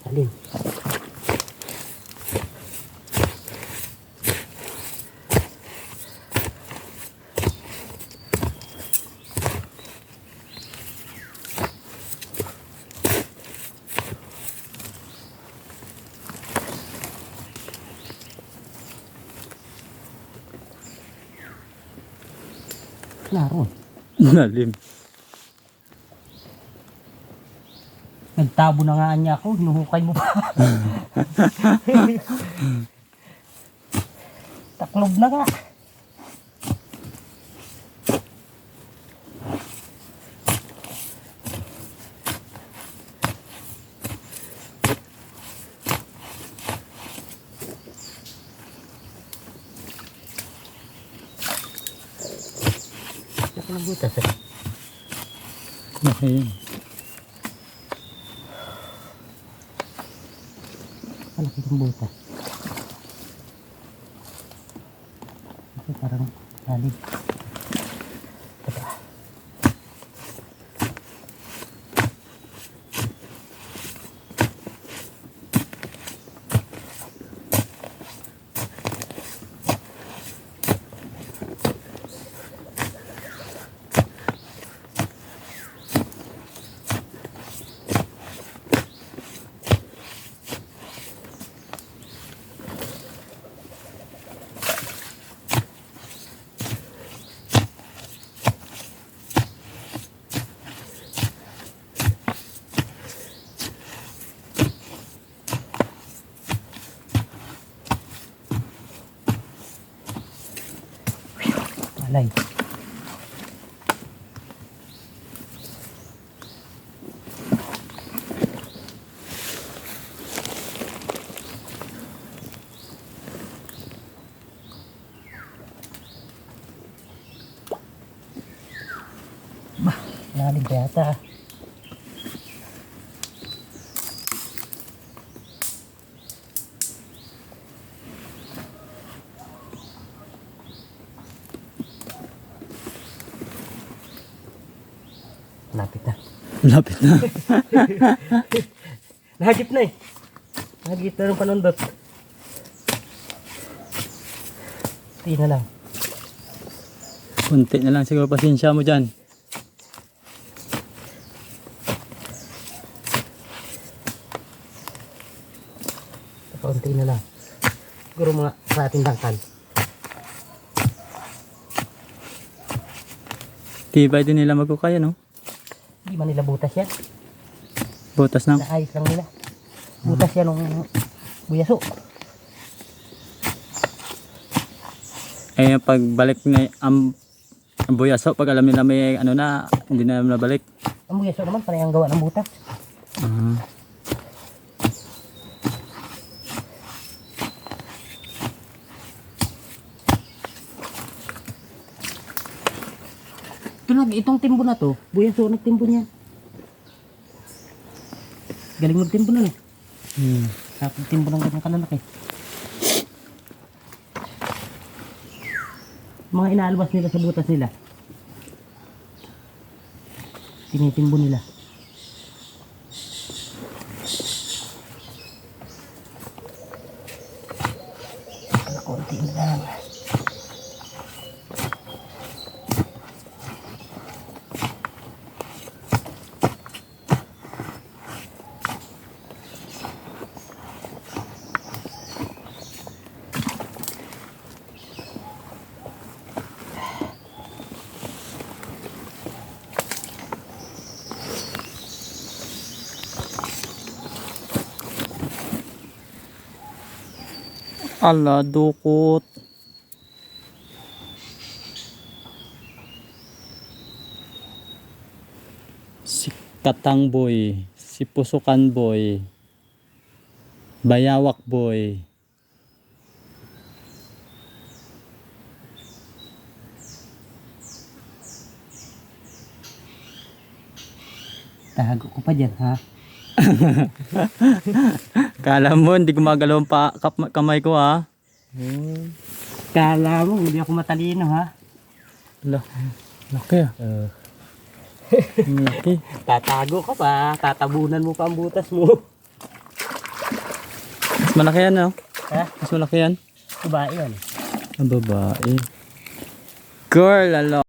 Alin. Naroon. Lalim. Nagtabo na nga niya ako. Hinuhukay mo pa. Taklob na nga. Ang butas eh. Okay. Malaki yung butas. Ito parang lalim. Ito. Alay. Bah, lalim pa yata. Lapit na. Lapit na. Nahagip na eh. Nahagip na ng panundot. Tingnan na lang. Kunti na lang siguro, pasensya mo dyan. Kaunti na lang. Siguro mga sa ating dangkal. Tibay din nila magkukaya, no? Hindi man nila butas yan. Butas ng... Naayos lang nila. Butas yan ng buyaso. Eh, pagbalik na ang buyaso, pag alam nila may ano na, hindi na nabalik. Ang buyaso naman, panay ang gawa ng butas. Itong timbo na to, buyaso nagtimbo niya. Galing magtimbo na eh. Tapos timbo ng ganyang kalalaki. Mga inaalwas nila sa butas nila. Tinitimbo nila. Konti lang. Ala, dukot. Si Katang boy, si Pusukan boy, Bayawak boy. Tago ko pa dyan ha. Kala mo hindi gumagalaw ang kamay ko, ha? Kala mo hindi ako matalino ha. Laki, ah. Laki. Tatago ka pa, tatabunan mo pa ang butas mo. malaki yan, no? Ha? Mas malaki yan. Babae yan. Ang babae. Girl, ano?